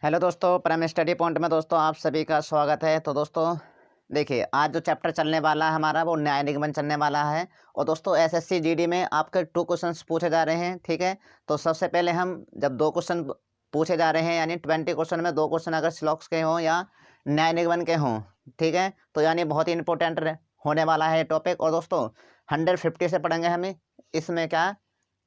Hello दोस्तों, prime study point में दोस्तों आप सभी का स्वागत है। तो दोस्तों देखिए, आज जो चैप्टर चलने वाला है हमारा वो न्याय निगमन चलने वाला है। और दोस्तों एसएससी जीडी में आपके 2 क्वेश्चंस पूछे जा रहे हैं, ठीक है। तो सबसे पहले हम जब 2 क्वेश्चन पूछे जा रहे हैं यानी 20 क्वेश्चन में 2 क्वेश्चन अगर स्लॉक्स के हों या न्याय निगमन के हों, ठीक है, तो यानी बहुत ही इंपॉर्टेंट होने वाला है टॉपिक। और दोस्तों 150 से पढ़ेंगे हमें इसमें क्या,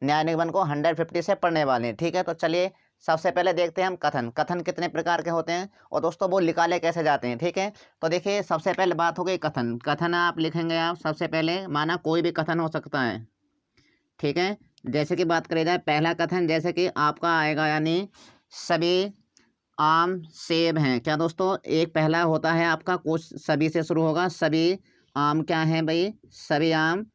न्याय निगमन को 150 से पढ़ने वाले हैं, ठीक है। तो चलिए सबसे पहले देखते हैं हम कथन कथन कितने प्रकार के होते हैं और दोस्तों वो निकाले कैसे जाते हैं, ठीक है। तो देखिए सबसे पहले बात हो गई कथन। कथन आप लिखेंगे, आप सबसे पहले माना कोई भी कथन हो सकता है, ठीक है। जैसे कि बात करी जाए पहला कथन, जैसे कि आपका आएगा यानी सभी आम सेब हैं। क्या दोस्तों, एक पहला होता है आपका कुछ सभी से शुरू होगा, सभी आम क्या है भाई, सभी आम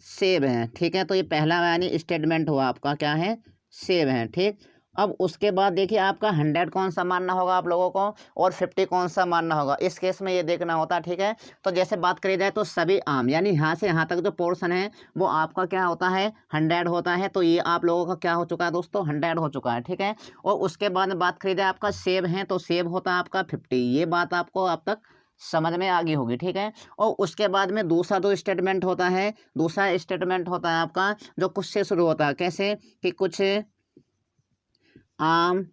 सेब हैं, ठीक है। तो ये पहला यानी स्टेटमेंट हुआ आपका, क्या है, सेब हैं, ठीक। अब उसके बाद देखिए आपका 100 कौन सा मानना होगा आप लोगों को और 50 कौन सा मानना होगा, इस केस में ये देखना होता है, ठीक है। तो जैसे बात करी जाए तो सभी आम यानी यहाँ से यहाँ तक जो पोर्शन है वो आपका क्या होता है, 100 होता है। तो ये आप लोगों का क्या हो चुका है दोस्तों, 100 हो चुका है, ठीक है। और उसके बाद में बात करी जाए आपका सेब है तो सेब होता है आपका 50। ये बात आपको अब तक समझ में आ गई होगी, ठीक है। और उसके बाद में दूसरा जो स्टेटमेंट होता है, दूसरा स्टेटमेंट होता है आपका जो कुछ से शुरू होता है। कैसे कि आम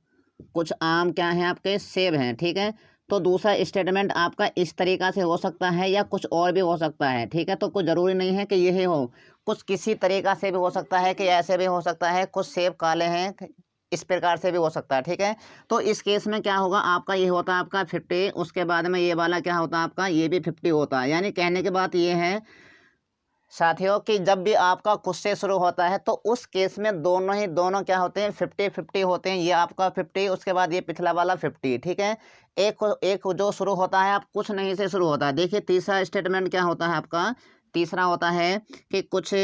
कुछ आम क्या है आपके, सेब हैं, ठीक है। तो दूसरा स्टेटमेंट आपका इस तरीक़ा से हो सकता है या कुछ और भी हो सकता है, ठीक है। तो कोई ज़रूरी नहीं है कि यही हो, कुछ किसी तरीक़ा से भी हो सकता है कि ऐसे भी हो सकता है, कुछ सेब काले हैं, इस प्रकार से भी हो सकता है, ठीक है। तो इस केस में क्या होगा आपका, ये होता है आपका 50, उसके बाद में ये वाला क्या होता है आपका, ये भी 50 होता है। यानी कहने की बात ये है साथियों कि जब भी आपका कुछ से शुरू होता है तो उस केस में दोनों क्या होते हैं, 50-50 होते हैं। ये आपका 50, उसके बाद ये पिछला वाला 50, ठीक है। एक जो शुरू होता है आप कुछ नहीं से शुरू होता है। देखिए तीसरा स्टेटमेंट क्या होता है आपका, तीसरा होता है कि कुछ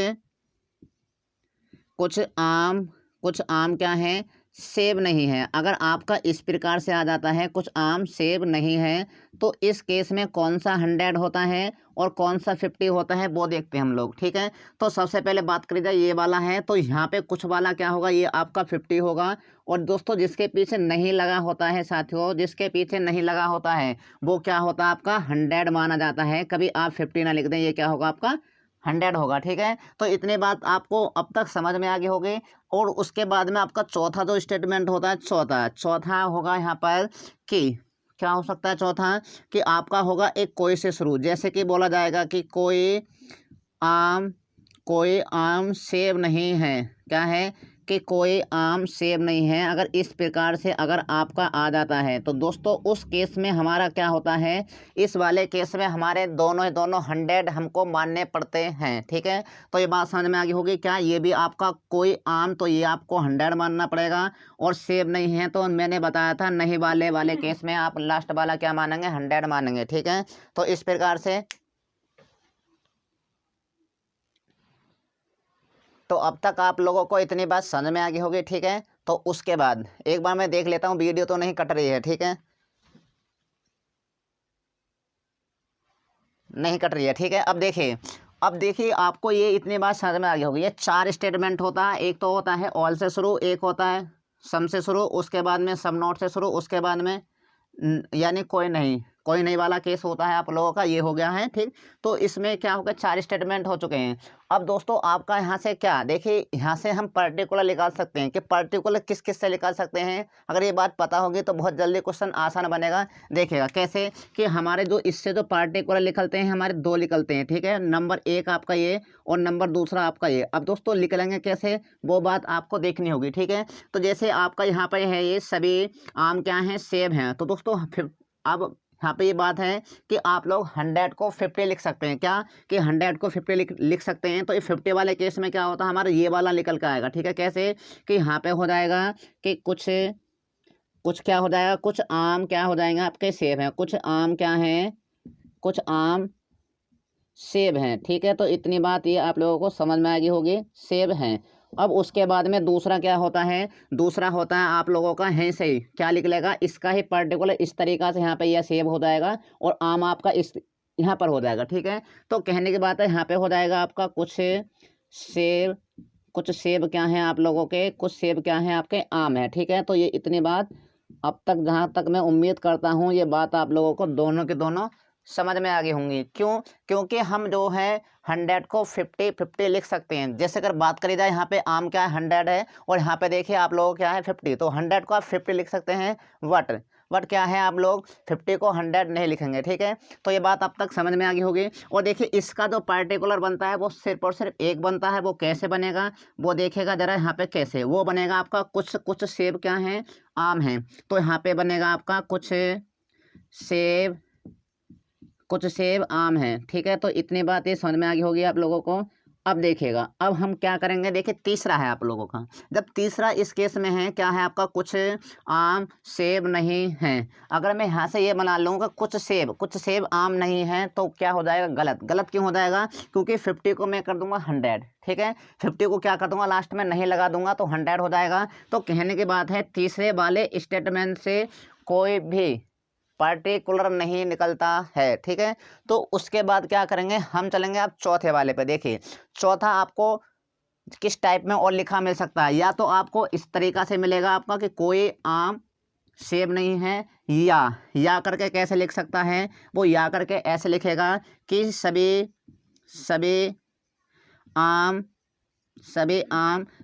आम कुछ आम क्या है, सेब नहीं है। अगर आपका इस प्रकार से आ जाता है कुछ आम सेब नहीं है, तो इस केस में कौन सा 100 होता है और कौन सा 50 होता है वो देखते हैं हम लोग, ठीक है। तो सबसे पहले बात करी जाए ये वाला है तो यहाँ पे कुछ वाला क्या होगा, ये आपका 50 होगा। और दोस्तों जिसके पीछे नहीं लगा होता है साथियों, जिसके पीछे नहीं लगा होता है वो क्या होता है आपका 100 माना जाता है। कभी आप 50 ना लिख दें, ये क्या होगा आपका 100 होगा, ठीक है। तो इतनी बात आपको अब तक समझ में आ गई होगी। और उसके बाद में आपका चौथा जो स्टेटमेंट होता है, चौथा होगा यहाँ पर कि क्या हो सकता है, चौथा कि आपका होगा एक कोई से शुरू। जैसे कि बोला जाएगा कि आम कोई आम सेब नहीं है, क्या है कि कोई आम सेब नहीं है। अगर इस प्रकार से अगर आपका आ जाता है तो दोस्तों उस केस में हमारा क्या होता है, इस वाले केस में हमारे दोनों 100 हमको मानने पड़ते हैं, ठीक है। तो ये बात समझ में आ गई होगी क्या, ये भी आपका कोई आम तो ये आपको 100 मानना पड़ेगा और सेब नहीं है तो मैंने बताया था नहीं वाले केस में आप लास्ट वाला क्या मानेंगे, 100 मानेंगे, ठीक है। तो इस प्रकार से तो अब तक आप लोगों को इतनी बात समझ में आ गई होगी, ठीक है। तो उसके बाद एक बार मैं देख लेता हूँ वीडियो तो नहीं कट रही है, ठीक है, नहीं कट रही है, ठीक है। अब देखिए आपको ये इतनी बात समझ में आ गई होगी। ये 4 स्टेटमेंट होता है, एक तो होता है ऑल से शुरू, एक होता है सम से शुरू, उसके बाद में सम नॉट से शुरू, उसके बाद में यानी कोई नहीं वाला केस होता है आप लोगों का, ये हो गया है, ठीक। तो इसमें क्या होगा, 4 स्टेटमेंट हो चुके हैं। अब दोस्तों आपका यहाँ से क्या, देखिए यहाँ से हम पर्टिकुलर निकाल सकते हैं कि पर्टिकुलर किस किस से निकाल सकते हैं। अगर ये बात पता होगी तो बहुत जल्दी क्वेश्चन आसान बनेगा। देखिएगा कैसे कि हमारे जो इससे जो पार्टिकुलर निकलते हैं हमारे 2 निकलते हैं, ठीक है। नंबर 1 आपका ये और नंबर दूसरा आपका ये। अब दोस्तों निकलेंगे कैसे वो बात आपको देखनी होगी, ठीक है। तो जैसे आपका यहाँ पर है ये सभी आम क्या हैं, सेब हैं। तो दोस्तों अब यहाँ पे ये बात है कि आप लोग 100 को 50 लिख सकते हैं, क्या कि 100 को 50 लिख सकते हैं। तो ये 50 वाले केस में क्या होता है, हमारा ये वाला निकल के आएगा, ठीक है। कैसे कि यहाँ पे हो जाएगा कि कुछ कुछ क्या हो जाएगा, कुछ आम क्या हो जाएंगे आपके, सेब हैं। कुछ आम क्या हैं, कुछ आम सेब हैं, ठीक है। तो इतनी बात ये आप लोगों को समझ में आ गई होगी, सेब हैं। अब उसके बाद में दूसरा क्या होता है, दूसरा होता है आप लोगों का है सही, क्या लिख लेगा, इसका ही पर्टिकुलर इस तरीक़ा से यहाँ पे यह सेब हो जाएगा और आम आपका इस यहाँ पर हो जाएगा, ठीक है। तो कहने की बात है यहाँ पे हो जाएगा आपका सेब कुछ सेब क्या हैं आप लोगों के, कुछ सेब क्या हैं आपके, आम है, ठीक है। तो ये इतनी बात अब तक जहाँ तक मैं उम्मीद करता हूँ ये बात आप लोगों को दोनों के दोनों समझ में आ गई होंगी। क्यों? क्योंकि हम जो है 100 को 50 लिख सकते हैं। जैसे अगर बात करी जाए यहाँ पे आम क्या है 100 है और यहाँ पे देखिए आप लोगों क्या है 50, तो 100 को आप 50 लिख सकते हैं। वट क्या है आप लोग 50 को 100 नहीं लिखेंगे। ठीक है, तो ये बात अब तक समझ में आ गई होगी। और देखिए इसका जो पार्टिकुलर बनता है वो सिर्फ और सिर्फ एक बनता है। वो कैसे बनेगा वो देखेगा जरा यहाँ पे। कैसे वो बनेगा आपका, कुछ कुछ सेब क्या है आम है, तो यहाँ पे बनेगा आपका सेब कुछ सेब आम है। ठीक है, तो इतनी बात ये समझ में आ गई होगी आप लोगों को। अब देखिएगा अब हम क्या करेंगे। देखिए तीसरा है आप लोगों का, जब तीसरा इस केस में है क्या है आपका कुछ आम सेब नहीं है। अगर मैं यहाँ से ये बना लूँगा कुछ सेब आम नहीं है, तो क्या हो जाएगा गलत। गलत क्यों हो जाएगा? क्योंकि 50 को मैं कर दूंगा 100। ठीक है, 50 को क्या कर दूंगा लास्ट में नहीं लगा दूंगा तो 100 हो जाएगा। तो कहने की बात है तीसरे वाले स्टेटमेंट से कोई भी पार्टिकुलर नहीं निकलता है। ठीक है, तो उसके बाद क्या करेंगे हम चलेंगे आप चौथे वाले पे। देखिए चौथा आपको किस टाइप में और लिखा मिल सकता है। या तो आपको इस तरीका से मिलेगा आपका कि कोई आम सेब नहीं है, या करके कैसे लिख सकता है वो, या करके ऐसे लिखेगा कि सभी आम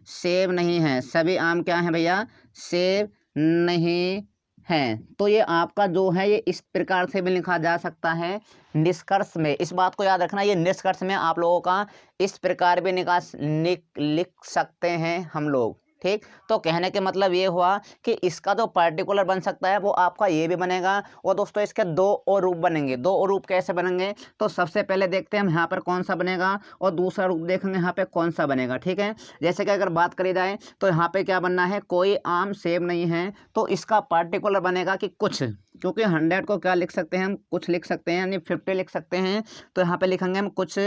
सेब नहीं है। सभी आम क्या है भैया सेब नहीं हैं। तो ये आपका जो है ये इस प्रकार से भी लिखा जा सकता है निष्कर्ष में। इस बात को याद रखना, ये निष्कर्ष में आप लोगों का इस प्रकार भी लिख सकते हैं हम लोग। ठीक, तो कहने के मतलब ये हुआ कि इसका जो पार्टिकुलर बन सकता है वो आपका ये भी बनेगा। और दोस्तों इसके दो और रूप बनेंगे। दो और रूप कैसे बनेंगे तो सबसे पहले देखते हैं हम यहाँ पर कौन सा बनेगा और दूसरा रूप देखेंगे यहाँ पे कौन सा बनेगा। ठीक है, जैसे कि अगर बात करी जाए तो यहाँ पे क्या बनना है कोई आम सेब नहीं है, तो इसका पार्टिकुलर बनेगा कि कुछ। क्योंकि 100 को क्या लिख सकते हैं हम कुछ लिख सकते हैं, यानी 50 लिख सकते हैं। तो यहाँ पे लिखेंगे हम कुछ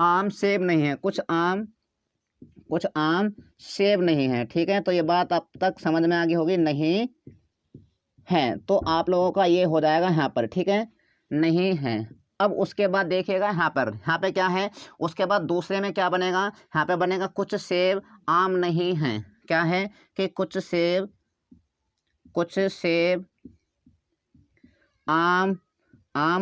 आम सेब नहीं है, कुछ आम सेब नहीं है। ठीक है, तो ये बात अब तक समझ में आ गई होगी नहीं है, तो आप लोगों का ये हो जाएगा यहाँ पर। ठीक है, नहीं है। अब उसके बाद देखिएगा यहाँ पे क्या है, उसके बाद दूसरे में क्या बनेगा, यहाँ पे बनेगा कुछ सेब आम नहीं है। क्या है कि कुछ सेब आम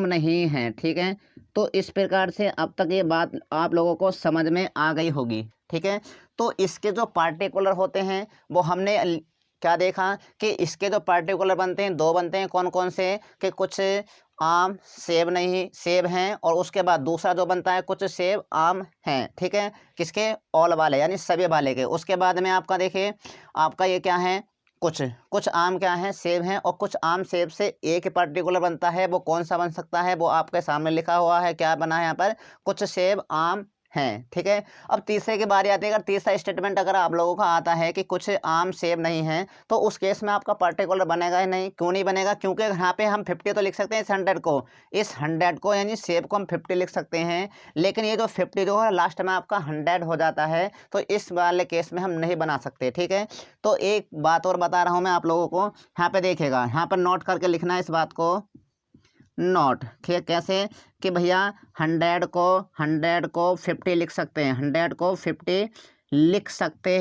नहीं है। ठीक है, तो इस प्रकार से अब तक ये बात आप लोगों को समझ में आ गई होगी। ठीक है, तो इसके जो पार्टिकुलर होते हैं वो हमने क्या देखा कि इसके जो पार्टिकुलर बनते हैं दो बनते हैं। कौन कौन से? कि कुछ आम सेब हैं, और उसके बाद दूसरा जो बनता है कुछ सेब आम हैं। ठीक है, किसके? ऑल वाले यानी सभी वाले के। उसके बाद में आपका देखिए आपका ये क्या है कुछ आम क्या है सेब हैं, और कुछ आम सेब से एक पार्टिकुलर बनता है। वो कौन सा बन सकता है वो आपके सामने लिखा हुआ है। क्या बना है यहाँ पर? कुछ सेब आम हैं। ठीक है, अब तीसरे की बारी आती है। अगर तीसरा स्टेटमेंट अगर आप लोगों का आता है कि कुछ आम सेब नहीं है, तो उस केस में आपका पार्टिकुलर बनेगा ही नहीं। क्यों नहीं बनेगा? क्योंकि यहाँ पे हम 50 तो लिख सकते हैं इस 100 को यानी सेब को हम 50 लिख सकते हैं, लेकिन ये जो 50 जो है लास्ट में आपका 100 हो जाता है, तो इस वाले केस में हम नहीं बना सकते। ठीक है, तो एक बात और बता रहा हूँ मैं आप लोगों को। यहाँ पे देखिएगा, यहाँ पर नोट करके लिखना है इस बात को। नोट कैसे कि भैया 100 को 50 लिख सकते हैं। 100 को 50 लिख सकते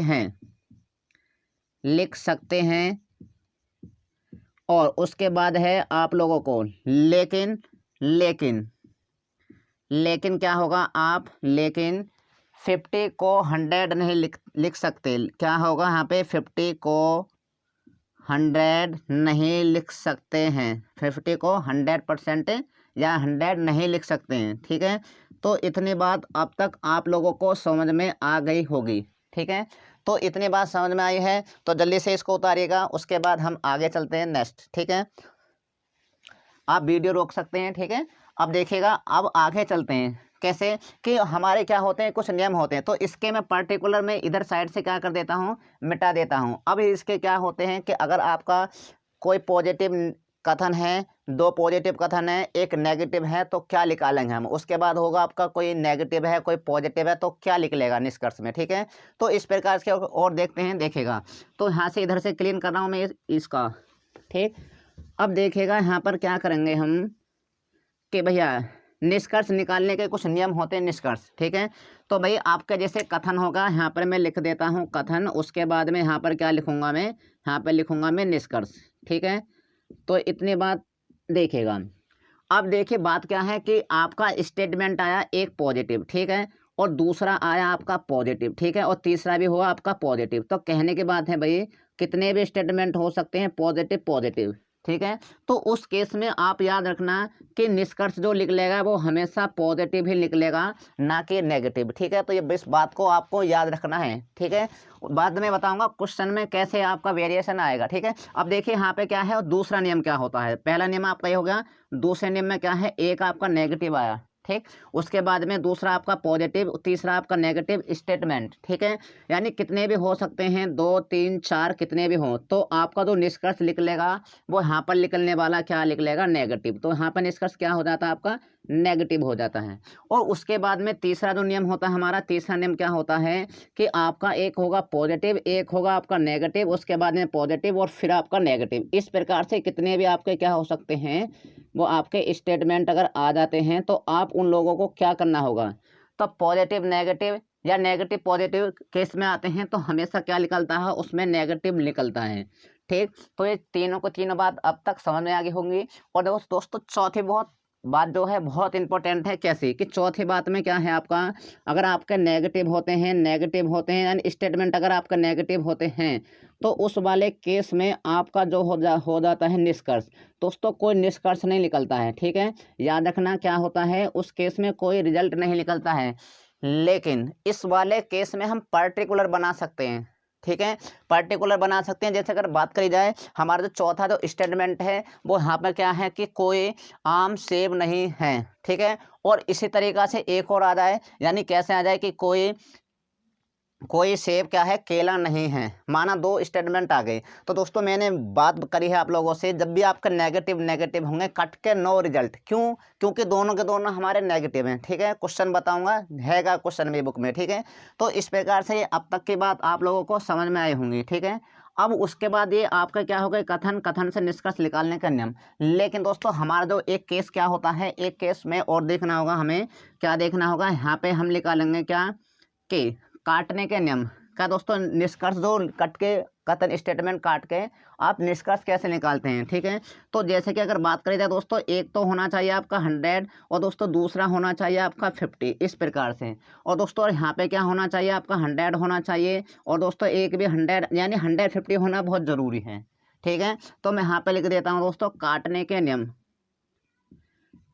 हैं। और उसके बाद है आप लोगों को लेकिन क्या होगा आप लेकिन 50 को 100 नहीं लिख सकते। क्या होगा यहाँ पे 50 को 100 नहीं लिख सकते हैं। 50 को 100% या 100 नहीं लिख सकते हैं। ठीक है, तो इतनी बात अब तक आप लोगों को समझ में आ गई होगी। ठीक है, तो इतनी बात समझ में आई है तो जल्दी से इसको उतारिएगा। उसके बाद हम आगे चलते हैं नेक्स्ट। ठीक है, आप वीडियो रोक सकते हैं। ठीक है, अब देखिएगा अब आगे चलते हैं। कैसे कि हमारे क्या होते हैं कुछ नियम होते हैं, तो इसके मैं पार्टिकुलर में इधर साइड से क्या कर देता हूँ मिटा देता हूँ। अब इसके क्या होते हैं कि अगर आपका कोई पॉजिटिव कथन है, दो पॉजिटिव कथन है, एक नेगेटिव है, तो क्या निकालेंगे हम। उसके बाद होगा आपका कोई नेगेटिव है कोई पॉजिटिव है, तो क्या निकलेगा निष्कर्ष में। ठीक है, तो इस प्रकार से और देखते हैं। देखेगा तो यहाँ से इधर से क्लीन कर रहा हूँ मैं इसका। ठीक, अब देखिएगा यहाँ पर क्या करेंगे हम कि भैया निष्कर्ष निकालने के कुछ नियम होते हैं निष्कर्ष। ठीक है, तो भाई आपका जैसे कथन होगा यहाँ पर मैं लिख देता हूँ कथन। उसके बाद में यहाँ पर क्या लिखूंगा मैं, यहाँ पर लिखूंगा मैं निष्कर्ष। ठीक है, तो इतनी बात देखिएगा। अब देखिए बात क्या है कि आपका स्टेटमेंट आया एक पॉजिटिव, ठीक है, और दूसरा आया आपका पॉजिटिव, ठीक है, और तीसरा भी हुआ आपका पॉजिटिव। तो कहने की बात है भाई, कितने भी स्टेटमेंट हो सकते हैं पॉजिटिव पॉजिटिव, ठीक है। तो उस केस में आप याद रखना कि निष्कर्ष जो निकलेगा वो हमेशा पॉजिटिव ही निकलेगा, ना कि नेगेटिव, ठीक है। तो ये इस बात को आपको याद रखना है, ठीक है। बाद में बताऊंगा क्वेश्चन में कैसे आपका वेरिएशन आएगा, ठीक है। अब देखिए यहाँ पे क्या है और दूसरा नियम क्या होता है। पहला नियम आपका ये हो गया, दूसरे नियम में क्या है, एक आपका नेगेटिव आया, ठीक, उसके बाद में दूसरा आपका पॉजिटिव, तीसरा आपका नेगेटिव स्टेटमेंट, ठीक है। यानी कितने भी हो सकते हैं, 2 3 4 कितने भी हों, तो आपका जो निष्कर्ष निकलेगा वो यहाँ पर निकलने वाला क्या निकलेगा, नेगेटिव। तो यहाँ पर निष्कर्ष क्या हो जाता है आपका, नेगेटिव हो जाता है। और उसके बाद में तीसरा जो नियम होता है हमारा, तीसरा नियम क्या होता है कि आपका एक होगा पॉजिटिव, एक होगा आपका नेगेटिव, उसके बाद में पॉजिटिव और फिर आपका नेगेटिव। इस प्रकार से कितने भी आपके क्या हो सकते हैं, वो आपके स्टेटमेंट अगर आ जाते हैं तो आप उन लोगों को क्या करना होगा, तो पॉजिटिव नेगेटिव या नेगेटिव पॉजिटिव केस में आते हैं तो हमेशा क्या निकलता है, उसमें नेगेटिव निकलता है, ठीक। तो ये तीनों को तीनों बात अब तक समझ में आ गई होंगी। और दोस्तों चौथी बहुत बात जो है बहुत इंपॉर्टेंट है, कैसी कि चौथी बात में क्या है आपका, अगर आपके नेगेटिव होते हैं यानी स्टेटमेंट अगर आपका नेगेटिव होते हैं तो उस वाले केस में आपका जो हो जाता है निष्कर्ष, दोस्तों कोई निष्कर्ष नहीं निकलता है, ठीक है। याद रखना क्या होता है, उस केस में कोई रिजल्ट नहीं निकलता है। लेकिन इस वाले केस में हम पर्टिकुलर बना सकते हैं, ठीक है, पर्टिकुलर बना सकते हैं। जैसे अगर बात करी जाए, हमारा जो चौथा जो स्टेटमेंट है वो यहाँ पर क्या है कि कोई आम सेब नहीं है, ठीक है। और इसी तरीक़ा से एक और आ जाए, यानी कैसे आ जाए कि कोई सेब क्या है, केला नहीं है। माना दो स्टेटमेंट आ गए। तो दोस्तों मैंने बात करी है आप लोगों से, जब भी आपके नेगेटिव नेगेटिव होंगे कट के नो रिजल्ट, क्यों, क्योंकि दोनों के दोनों हमारे नेगेटिव हैं, ठीक है। क्वेश्चन बताऊंगा, हैगा क्वेश्चन भी बुक में, ठीक है। तो इस प्रकार से अब तक की बात आप लोगों को समझ में आई होंगी, ठीक है। अब उसके बाद ये आपका क्या होगा, कथन, कथन से निष्कर्ष निकालने का नियम। लेकिन दोस्तों हमारा जो एक केस क्या होता है, एक केस में और देखना होगा हमें, क्या देखना होगा, यहाँ पे हम निकालेंगे क्या कि काटने के नियम का। दोस्तों निष्कर्ष जो कट के कथन स्टेटमेंट काट के आप निष्कर्ष कैसे निकालते हैं, ठीक है। तो जैसे कि अगर बात करें जाए दोस्तों, एक तो होना चाहिए आपका 100 और दोस्तों दूसरा होना चाहिए आपका 50, इस प्रकार से। और दोस्तों यहाँ पे क्या होना चाहिए, आपका 100 होना चाहिए और दोस्तों एक भी 100 यानी 150 होना बहुत ज़रूरी है, ठीक है। तो मैं यहाँ पे लिख देता हूँ दोस्तों, काटने के नियम,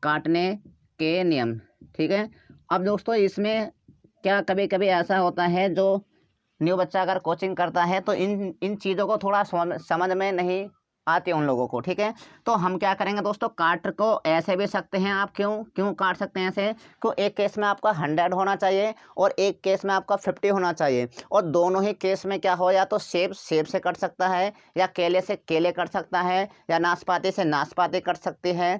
काटने के नियम, ठीक है। अब दोस्तों इसमें क्या कभी कभी ऐसा होता है, जो न्यू बच्चा अगर कोचिंग करता है तो इन चीज़ों को थोड़ा समझ में नहीं आती उन लोगों को, ठीक है। तो हम क्या करेंगे दोस्तों, काट को ऐसे भी सकते हैं आप, क्यों काट सकते हैं ऐसे, क्यों एक केस में आपका 100 होना चाहिए और एक केस में आपका 50 होना चाहिए। और दोनों ही केस में क्या हो, या तो सेब से कट सकता है, या केले से केले कट सकता है, या नाशपाती से नाशपाती कट सकती है,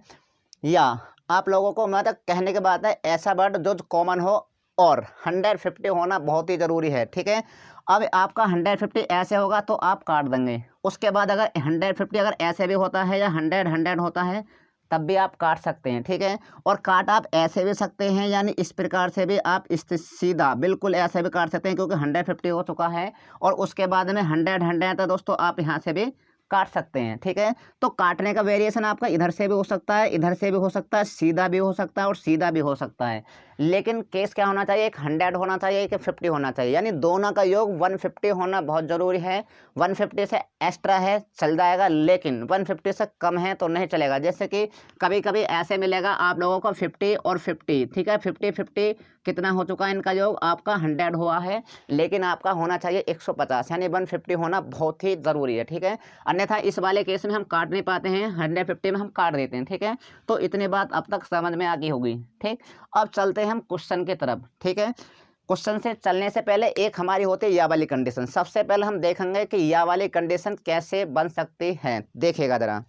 या आप लोगों को मतलब कहने की बात है ऐसा वर्ड जो कॉमन हो। और 150 होना बहुत ही ज़रूरी है, ठीक है। अब आपका 150 ऐसे होगा तो आप काट देंगे। उसके बाद अगर 150 अगर ऐसे भी होता है या 100 होता है तब भी आप काट सकते हैं, ठीक है। और काट आप ऐसे भी सकते हैं, यानी इस प्रकार से भी आप सीधा बिल्कुल ऐसे भी काट सकते हैं, क्योंकि 150 हो चुका है और उसके बाद में 100 तो दोस्तों आप यहाँ से भी काट सकते हैं, ठीक है। तो काटने का वेरिएशन आपका इधर से भी हो सकता है, इधर से भी हो सकता है, सीधा भी हो सकता है और सीधा भी हो सकता है। लेकिन केस क्या होना चाहिए, एक 100 होना चाहिए, एक 50 होना चाहिए, यानी दोनों का योग 150 होना बहुत ज़रूरी है। 150 से एक्स्ट्रा है चल जाएगा, लेकिन 150 से कम है तो नहीं चलेगा। जैसे कि कभी कभी ऐसे मिलेगा आप लोगों को 50 और 50, ठीक है, 50 कितना हो चुका है, इनका योग आपका 100 हुआ है, लेकिन आपका होना चाहिए 150, यानी 150 होना बहुत ही ज़रूरी है, ठीक है। अन्यथा इस वाले केस में हम काट नहीं पाते हैं, 150 में हम काट देते हैं, ठीक है। तो इतनी बात अब तक समझ में आ गई होगी, ठीक। अब चलते हैं हम क्वेश्चन की तरफ, ठीक है। क्वेश्चन से चलने से पहले एक हमारी होती है या वाली कंडीशन। सबसे पहले हम देखेंगे कि या वाली कंडीशन कैसे बन सकती है, देखिएगा ज़रा,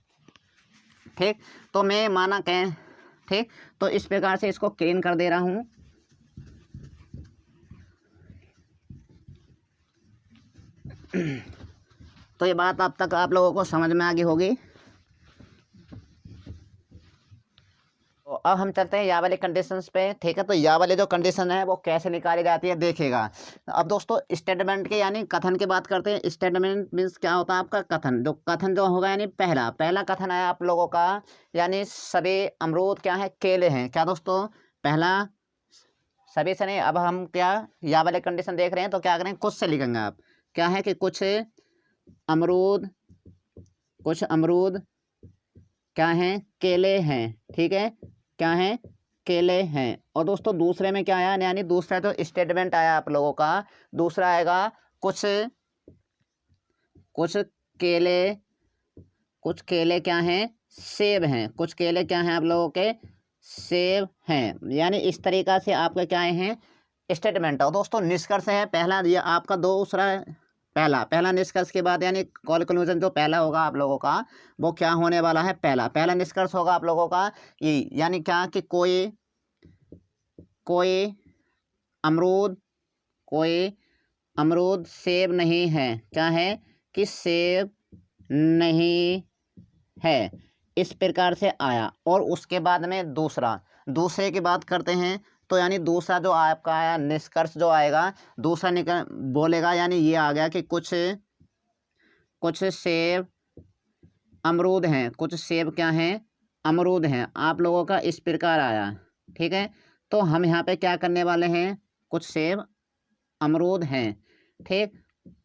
ठीक। तो मैं माना कहें, ठीक, तो इस प्रकार से इसको क्लीन कर दे रहा हूँ। तो ये बात अब तक आप लोगों को समझ में आ गई होगी। तो अब हम चलते हैं या वाले कंडीशंस पे, ठीक है। तो या वाले जो कंडीशन है वो कैसे निकाली जाती है देखिएगा। अब दोस्तों स्टेटमेंट के यानी कथन की बात करते हैं। स्टेटमेंट मीन्स क्या होता है आपका कथन, जो कथन जो होगा यानी पहला कथन है आप लोगों का, यानी सभी अमरूद क्या है, केले हैं। क्या दोस्तों, पहला सभी से नहीं। अब हम क्या या वाले कंडीशन देख रहे हैं तो क्या करें, कुछ से लिखेंगे आप। क्या है कि कुछ अमरूद क्या हैं, केले हैं, ठीक है। क्या हैं, केले हैं। और दोस्तों दूसरे में क्या आया, यानी दूसरा जो स्टेटमेंट आया आप लोगों का, दूसरा आएगा कुछ केले क्या हैं, सेब हैं। कुछ केले क्या हैं आप लोगों के, सेब हैं। यानी इस तरीक़ा से आपके क्या हैं स्टेटमेंट। और दोस्तों निष्कर्ष है पहला, ये आपका दूसरा पहला निष्कर्ष के बाद यानी कंक्लूजन जो पहला होगा आप लोगों का वो क्या होने वाला है, पहला निष्कर्ष होगा आप लोगों का ये, यानी क्या कि कोई अमरूद सेब नहीं है। क्या है कि सेब नहीं है, इस प्रकार से आया। और उसके बाद में दूसरे की बात करते हैं। तो यानी दूसरा जो आपका आया निष्कर्ष जो आएगा, दूसरा निकल बोलेगा, यानी ये आ गया कि कुछ सेब अमरूद हैं, कुछ सेब क्या हैं, अमरूद हैं। आप लोगों का इस प्रकार आया, ठीक है। तो हम यहाँ पे क्या करने वाले हैं, कुछ सेब अमरूद हैं, ठीक।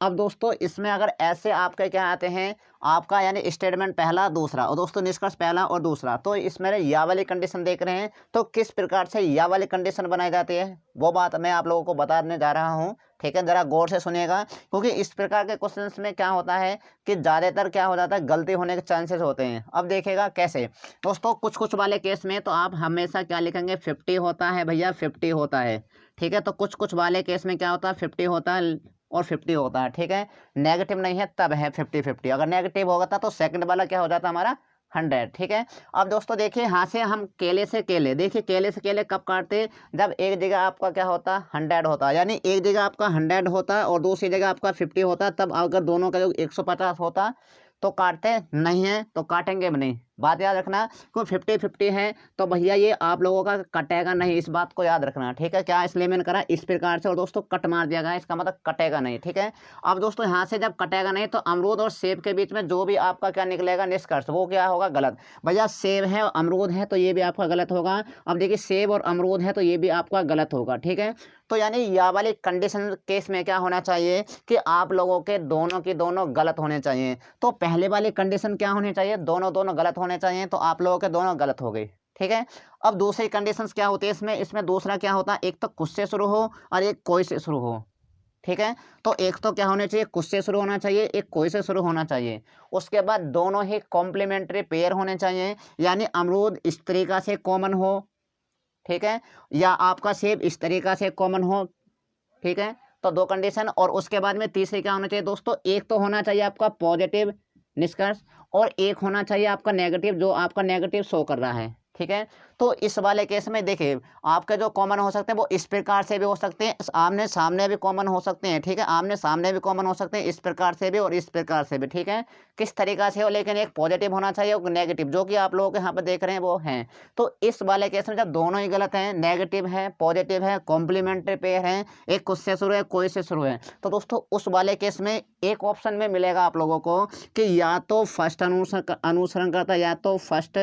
अब दोस्तों इसमें अगर ऐसे आपके क्या आते हैं, आपका यानी स्टेटमेंट पहला दूसरा, और दोस्तों निष्कर्ष पहला और दूसरा, तो इसमें या वाली कंडीशन देख रहे हैं। तो किस प्रकार से या वाली कंडीशन बनाई जाती है वो बात मैं आप लोगों को बताने जा रहा हूँ, ठीक है। ज़रा गौर से सुनिएगा, क्योंकि इस प्रकार के क्वेश्चंस में क्या होता है कि ज़्यादातर क्या हो जाता है, गलती होने के चांसेस होते हैं। अब देखिएगा कैसे दोस्तों, कुछ वाले केस में तो आप हमेशा क्या लिखेंगे, 50 होता है भैया, 50 होता है, ठीक है। तो कुछ वाले केस में क्या होता है, 50 होता है और 50 होता है, ठीक है। नेगेटिव नहीं है तब है 50-50। अगर नेगेटिव होगा तो सेकंड वाला क्या हो जाता है हमारा 100, ठीक है। अब दोस्तों देखिए यहाँ से हम केले से केले, देखिए केले से केले कब काटते हैं, जब एक जगह आपका क्या होता है 100 होता है, यानी एक जगह आपका 100 होता है और दूसरी जगह आपका 50 होता है। तब अगर दोनों का जो 150 होता तो काटते नहीं है, तो काटेंगे भी नहीं। बात याद रखना, क्योंकि 50-50 है तो भैया ये आप लोगों का कटेगा नहीं, इस बात को याद रखना, ठीक है। क्या इसलिए मैंने करा इस प्रकार से, और दोस्तों कट मार दिया गया, इसका मतलब कटेगा नहीं, ठीक है। अब दोस्तों यहाँ से जब कटेगा नहीं तो अमरूद और सेब के बीच में जो भी आपका क्या निकलेगा निष्कर्ष, वो क्या होगा, गलत। भैया सेब है और अमरूद है तो ये भी आपका गलत होगा। अब देखिए सेब और अमरूद है तो ये भी आपका गलत होगा, ठीक है। तो यानी या वाली कंडीशन केस में क्या होना चाहिए कि आप लोगों के दोनों की दोनों गलत होने चाहिए। तो पहले वाली कंडीशन क्या होनी चाहिए, दोनों गलत होने चाहिए, तो आप लोगों के दोनों गलत हो गई, ठीक है। अब दूसरी कंडीशंस क्या होती है इसमें दूसरा क्या होता है, एक तो कुछ से शुरू हो और एक कोई से शुरू हो, ठीक है। तो एक तो क्या होना चाहिए, कुछ से शुरू होना चाहिए, एक कोई से शुरू होना चाहिए। उसके बाद दोनों ही कॉम्प्लीमेंट्री पेयर होने चाहिए, यानी अमरूद इस तरीका से कॉमन हो, ठीक है, या आपका सेब इस तरीका से कॉमन हो, ठीक है। तो दो कंडीशन। और उसके बाद में तीसरी क्या होना चाहिए दोस्तों, एक तो होना चाहिए आपका पॉजिटिव निष्कर्ष और एक होना चाहिए आपका नेगेटिव, जो आपका नेगेटिव शो कर रहा है, ठीक है। तो इस वाले केस में देखिए आपके जो कॉमन हो सकते हैं वो इस प्रकार से भी हो सकते हैं, आमने सामने भी कॉमन हो सकते हैं, ठीक है। आमने सामने भी कॉमन हो सकते हैं, इस प्रकार से भी और इस प्रकार से भी, ठीक है। किस तरीका से हो, लेकिन एक पॉजिटिव होना चाहिए और नेगेटिव, जो कि आप लोगों के यहाँ पर देख रहे हैं वो हैं। तो इस वाले केस में जब दोनों ही गलत हैं, नेगेटिव है पॉजिटिव है, कॉम्प्लीमेंट्री पेयर हैं, एक कुछ से शुरू है कोई से शुरू है, तो दोस्तों उस वाले केस में एक ऑप्शन में मिलेगा आप लोगों को कि या तो फर्स्ट अनुसरण करता है, या तो फर्स्ट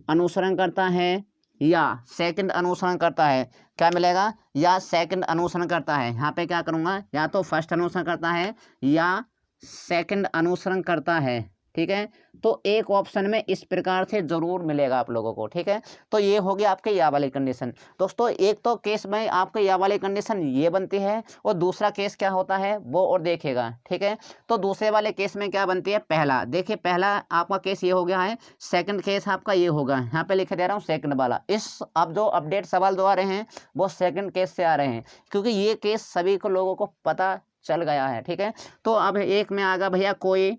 अनुसरण करता है या सेकंड अनुसरण करता है। क्या मिलेगा, या सेकंड अनुसरण करता है। यहाँ पे क्या करूँगा, या तो फर्स्ट अनुसरण करता है या सेकंड अनुसरण करता है, ठीक है। तो एक ऑप्शन में इस प्रकार से जरूर मिलेगा आप लोगों को, ठीक है। तो ये हो गया आपके या वाली कंडीशन। दोस्तों एक तो केस में आपके या वाली कंडीशन ये बनती है और दूसरा केस क्या होता है वो और देखेगा, ठीक है। तो दूसरे वाले केस में क्या बनती है, पहला देखिए, पहला आपका केस ये हो गया है, सेकंड केस आपका ये होगा, यहाँ पे लिख दे रहा हूँ सेकंड वाला। इस अब जो अपडेट सवाल जो आ रहे हैं वो सेकंड केस से आ रहे हैं, क्योंकि ये केस सभी को लोगों को पता चल गया है, ठीक है। तो अब एक में आ गया भैया कोई,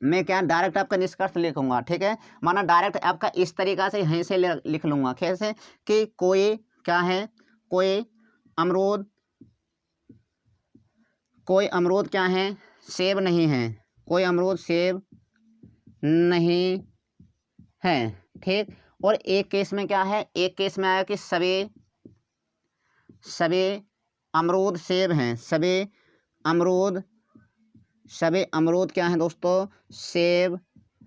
मैं क्या डायरेक्ट आपका निष्कर्ष लिखूंगा, ठीक है। माना डायरेक्ट आपका इस तरीका से यहीं से लिख लूंगा, कैसे कि कोई क्या है, अमरूद कोई अमरूद क्या है, सेब नहीं है, कोई अमरूद सेब नहीं है, ठीक। और एक केस में क्या है, एक केस में आया कि सभी अमरूद सेब हैं, सभी अमरूद क्या हैं दोस्तों, सेब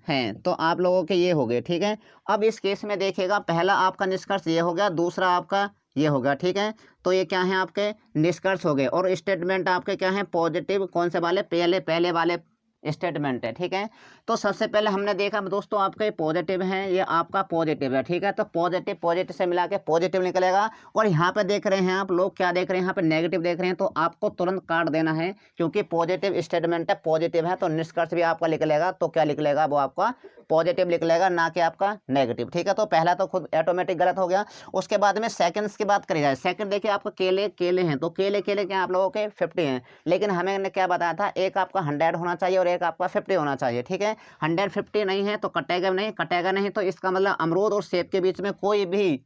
हैं। तो आप लोगों के ये हो गए, ठीक है। अब इस केस में देखिएगा, पहला आपका निष्कर्ष ये हो गया, दूसरा आपका ये होगा, ठीक है। तो ये क्या है, आपके निष्कर्ष हो गए। और स्टेटमेंट आपके क्या है, पॉजिटिव, कौन से वाले, पहले वाले स्टेटमेंट है, ठीक है। तो सबसे पहले हमने देखा दोस्तों आपके पॉजिटिव हैं, ये आपका पॉजिटिव है, ठीक है। तो पॉजिटिव से मिला के पॉजिटिव निकलेगा। और यहाँ पे देख रहे हैं आप लोग, क्या देख रहे हैं, यहाँ पे नेगेटिव देख रहे हैं, तो आपको तुरंत काट देना है, क्योंकि पॉजिटिव स्टेटमेंट है, पॉजिटिव है, तो निष्कर्ष भी आपका निकलेगा। तो क्या निकलेगा, वो आपका पॉजिटिव निकलेगा, ना कि आपका नेगेटिव, ठीक है। तो पहला तो खुद ऑटोमेटिक गलत हो गया। उसके बाद में सेकंड्स की बात करी जाए, सेकंड देखिए आपका केले हैं, तो केले क्या आप लोगों के 50 हैं, लेकिन हमें क्या बताया था, एक आपका 100 होना चाहिए और एक आपका 50 होना चाहिए, ठीक है। 150 नहीं है तो कटेगा नहीं, तो इसका मतलब अमरूद और सेब के बीच में कोई भी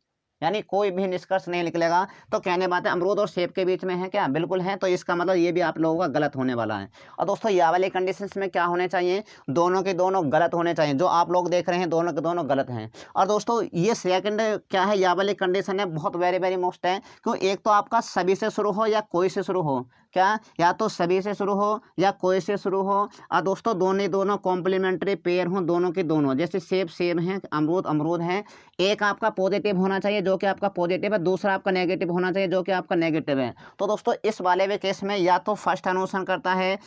निष्कर्ष नहीं निकलेगा। तो कहने बात है, अमरूद और सेब के बीच में है क्या, बिल्कुल है। तो इसका मतलब ये भी आप लोगों का गलत होने वाला है। और दोस्तों ये वाले कंडीशंस में क्या होने चाहिए, दोनों के दोनों गलत होने चाहिए। जो आप लोग देख रहे हैं दोनों के दोनों गलत हैं। और दोस्तों ये सेकंड क्या है, या वाली कंडीशन है, बहुत वेरी मोस्ट है। क्यों, एक तो आपका सभी से शुरू हो या कोई से शुरू हो, क्या, या तो सभी से शुरू हो या कोई से शुरू हो। और दोस्तों दोनों कॉम्प्लीमेंट्री पेयर हो, दोनों के दोनों, जैसे सेब हैं, अमरूद हैं। एक आपका पॉजिटिव होना चाहिए जो कि आपका पॉजिटिव है, दूसरा आपका नेगेटिव होना चाहिए जो कि आपका नेगेटिव है। तो दोस्तों इस वाले भी केस में या तो फर्स्ट अनुसरण करता है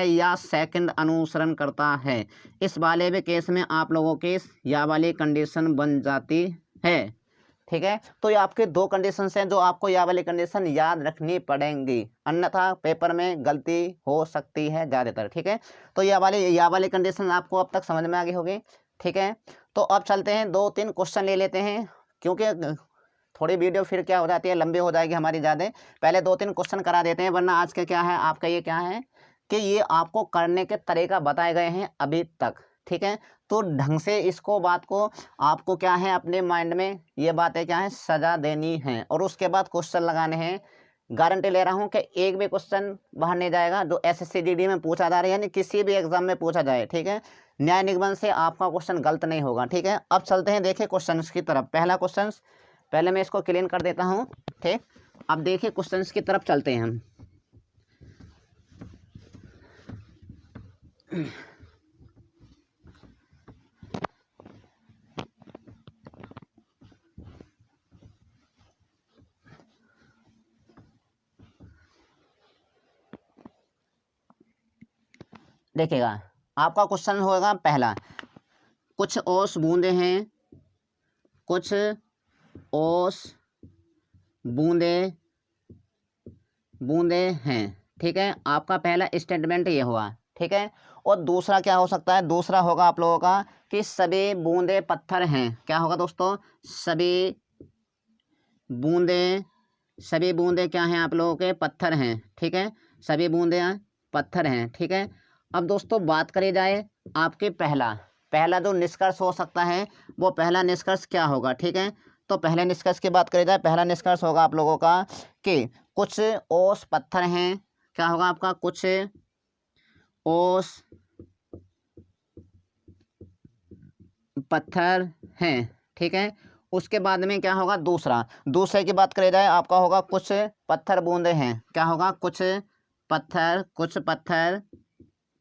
या सेकंड अनुसरण करता है। इस वाले भी केस में आप लोगों के या वाली कंडीशन बन जाती है, ठीक है। तो ये आपके दो कंडीशन हैं जो आपको या वाली कंडीशन याद रखनी पड़ेंगी, अन्यथा पेपर में गलती हो सकती है ज़्यादातर, ठीक है। तो या वाली कंडीशन आपको अब तक समझ में आ गई होगी, ठीक है। तो अब चलते हैं 2-3 क्वेश्चन ले लेते हैं, क्योंकि थोड़ी वीडियो फिर क्या हो जाती है, लंबी हो जाएगी हमारी ज़्यादा। पहले 2-3 क्वेश्चन करा देते हैं, वरना आज का क्या है आपका, ये क्या है कि ये आपको करने के तरीका बताए गए हैं अभी तक, ठीक है। तो ढंग से इसको बात को आपको क्या है, अपने माइंड में ये बातें क्या है, सजा देनी है। और उसके बाद क्वेश्चन लगाने हैं। गारंटी ले रहा हूँ कि एक भी क्वेश्चन बाहर नहीं जाएगा जो SSC GD में पूछा जा रहा है, यानी किसी भी एग्जाम में पूछा जाए, ठीक है। न्याय निगमन से आपका क्वेश्चन गलत नहीं होगा, ठीक है। अब चलते हैं, देखिए क्वेश्चन की तरफ। पहला क्वेश्चन, पहले मैं इसको क्लीन कर देता हूँ, ठीक। अब देखिए क्वेश्चन की तरफ चलते हैं हम। देखिएगा आपका क्वेश्चन होगा पहला, कुछ ओस बूंदे हैं, कुछ ओस बूंदे हैं, ठीक है। आपका पहला स्टेटमेंट ये हुआ, ठीक है। और दूसरा क्या हो सकता है, दूसरा होगा आप लोगों का कि सभी बूंदे पत्थर हैं। क्या होगा दोस्तों, सभी बूंदे क्या हैं आप लोगों के, पत्थर हैं, ठीक है। सभी बूंदे पत्थर हैं, ठीक है। अब दोस्तों बात करी जाए आपके पहला जो निष्कर्ष हो सकता है, वो पहला निष्कर्ष क्या होगा, ठीक है। तो पहले निष्कर्ष की बात करी जाए, पहला निष्कर्ष होगा आप लोगों का कि कुछ ओस पत्थर हैं। क्या होगा आपका, कुछ ओस पत्थर हैं, ठीक है। उसके बाद में क्या होगा, दूसरे की बात करी जाए, आपका होगा कुछ पत्थर बूंदे हैं। क्या होगा, कुछ पत्थर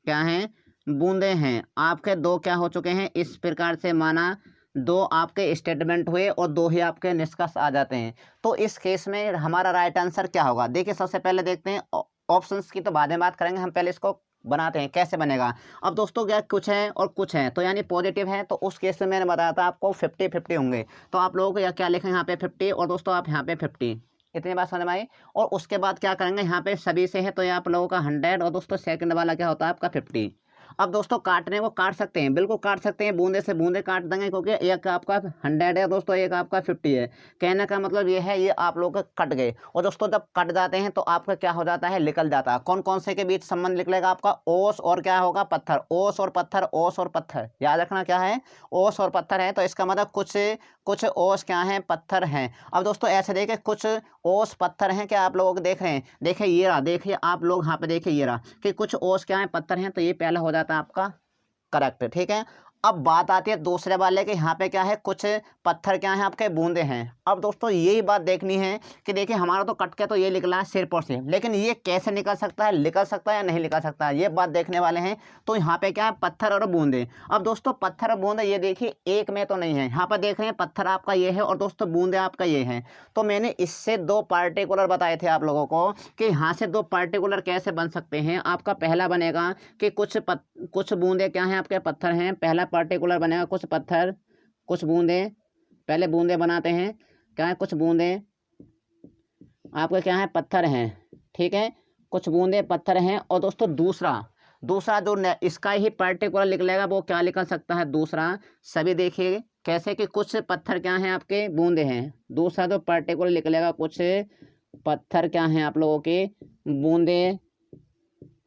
क्या हैं, बूंदे हैं। आपके दो क्या हो चुके हैं, इस प्रकार से माना, दो आपके स्टेटमेंट हुए और दो ही आपके निष्कर्ष आ जाते हैं। तो इस केस में हमारा राइट आंसर क्या होगा, देखिए सबसे पहले देखते हैं। ऑप्शंस की तो बाद में बात करेंगे, हम पहले इसको बनाते हैं कैसे बनेगा। अब दोस्तों क्या, कुछ है और कुछ है, तो यानी पॉजिटिव है, तो उस केस में मैंने बताया था आपको 50-50 होंगे। तो आप लोगों को क्या लिखें, यहाँ पे 50 और दोस्तों आप यहाँ पे 50, इतनी बात समझ में आई। और उसके बाद क्या करेंगे, यहाँ पे सभी से है तो ये आप लोगों का 100 और दोस्तों सेकंड वाला क्या होता है आपका 50। अब दोस्तों काटने को काट सकते हैं, बिल्कुल काट सकते हैं, बूंदे से बूंदे काट देंगे, क्योंकि एक आपका 100 है दोस्तों, एक आपका 50 है। कहने का मतलब ये है, ये आप लोग कट गए। और दोस्तों जब कट जाते हैं तो आपका क्या हो जाता है, निकल जाता है। कौन कौन से के बीच संबंध निकलेगा आपका, ओस और क्या होगा, पत्थर। ओस और पत्थर याद रखना क्या है, ओस और पत्थर है। तो इसका मतलब कुछ ओस क्या है, पत्थर हैं। अब दोस्तों ऐसे देखिए, कुछ ओस पत्थर हैं, क्या आप लोग देख रहे हैं, देखिए ये रहा, देखिए आप लोग यहाँ पे देखिए ये रहा कि कुछ ओस क्या है, पत्थर हैं। तो ये पहला हो जाता है आपका करेक्ट, ठीक है। अब बात आती है दूसरे वाले के, यहाँ पे क्या है, कुछ पत्थर क्या है आपके, बूंदे हैं। अब दोस्तों यही बात देखनी है कि देखिए हमारा तो कट के तो ये निकला है सिर्फ और सिर्फ, लेकिन ये कैसे निकल सकता है, निकल सकता है या नहीं निकल सकता है, ये बात देखने वाले हैं। तो यहाँ पे क्या है, पत्थर और बूंदे। अब दोस्तों पत्थर और बूंदे ये देखिए एक में तो नहीं है, यहाँ पर देख रहे हैं पत्थर आपका ये है और दोस्तों बूंदे आपका ये है। तो मैंने इससे दो पार्टिकुलर बताए थे आप लोगों को कि यहाँ से दो पार्टिकुलर कैसे बन सकते हैं। आपका पहला बनेगा कि कुछ बूंदे क्या हैं आपके, पत्थर हैं। पहला पार्टिकुलर बनेगा कुछ पत्थर कुछ बूंदे। पहले बूंदे बनाते हैं, क्या है, कुछ बूंदे आपके क्या है, पत्थर हैं, ठीक है, कुछ बूंदे पत्थर हैं। और दोस्तों दूसरा जो इसका ही पार्टिकुलर निकलेगा वो क्या निकल सकता है, दूसरा सभी देखिए कैसे कि कुछ पत्थर क्या हैं आपके, बूंदे हैं। दूसरा जो पार्टिकुलर निकलेगा कुछ पत्थर क्या हैं आप लोगों के, बूंदे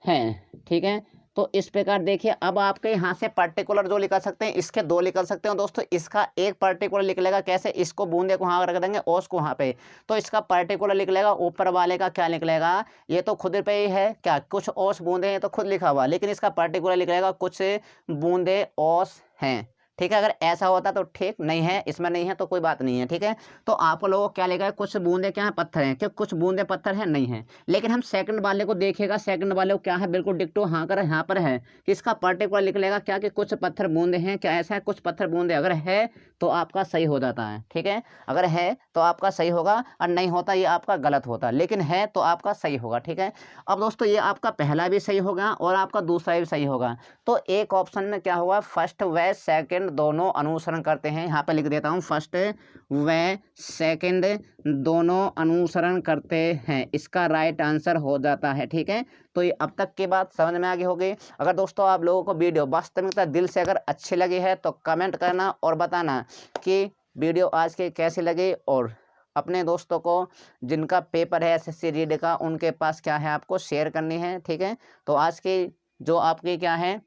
हैं, ठीक है। तो इस प्रकार देखिए अब आपके यहाँ से पर्टिकुलर जो निकल सकते हैं, इसके दो निकल सकते हैं दोस्तों। इसका एक पर्टिकुलर निकलेगा कैसे, इसको बूंदे को वहाँ रख देंगे, ओस को वहाँ पे, तो इसका पर्टिकुलर निकलेगा। ऊपर वाले का क्या निकलेगा, ये तो खुद पे ही है क्या, कुछ ओस बूंदे हैं तो खुद लिखा हुआ, लेकिन इसका पर्टिकुलर निकलेगा कुछ बूंदे ओस हैं, ठीक है। अगर ऐसा होता तो ठीक, नहीं है, इसमें नहीं है तो कोई बात नहीं है, ठीक है। तो आप लोगों को क्या लिखा है, कुछ बूंदे क्या है, पत्थर हैं, क्या कुछ बूंदे पत्थर हैं, नहीं है। लेकिन हम सेकंड वाले को देखेगा, सेकंड वाले को क्या है, बिल्कुल डिक्टो हाँ कर यहाँ पर है कि इसका पर्टिकुलर निकलेगा क्या कि कुछ पत्थर बूंदे हैं, क्या ऐसा है, कुछ पत्थर बूंदे। अगर है तो आपका सही हो जाता है, ठीक है। अगर है तो आपका सही होगा और नहीं होता ये आपका गलत होता, लेकिन है तो आपका सही होगा, ठीक है। अब दोस्तों ये आपका पहला भी सही होगा और आपका दूसरा भी सही होगा। तो एक ऑप्शन में क्या होगा, फर्स्ट व सेकंड दोनों अनुसरण करते हैं, यहाँ पे लिख देता हूँ, फर्स्ट व सेकंड दोनों अनुसरण करते हैं, इसका राइट आंसर हो जाता है, ठीक है। तो ये अब तक की बात समझ में आ गई होगी। अगर दोस्तों आप लोगों को वीडियो वास्तविकता दिल से अगर अच्छी लगी है तो कमेंट करना और बताना कि वीडियो आज की कैसी लगी, और अपने दोस्तों को जिनका पेपर है एसएससी जीडी का उनके पास क्या है आपको शेयर करनी है, ठीक है। तो आज की जो आपकी क्या है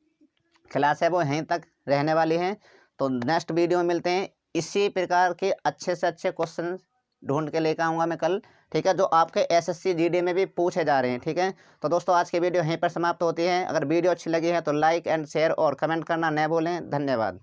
क्लास है वो यहीं तक रहने वाली है। तो नेक्स्ट वीडियो में मिलते हैं, इसी प्रकार के अच्छे से अच्छे क्वेश्चन ढूंढ के लेकर आऊँगा मैं कल, ठीक है, जो आपके एसएससी जीडी में भी पूछे जा रहे हैं, ठीक है। तो दोस्तों आज की वीडियो यहीं पर समाप्त होती है। अगर वीडियो अच्छी लगी है तो लाइक एंड शेयर और कमेंट करना न भूलें। धन्यवाद।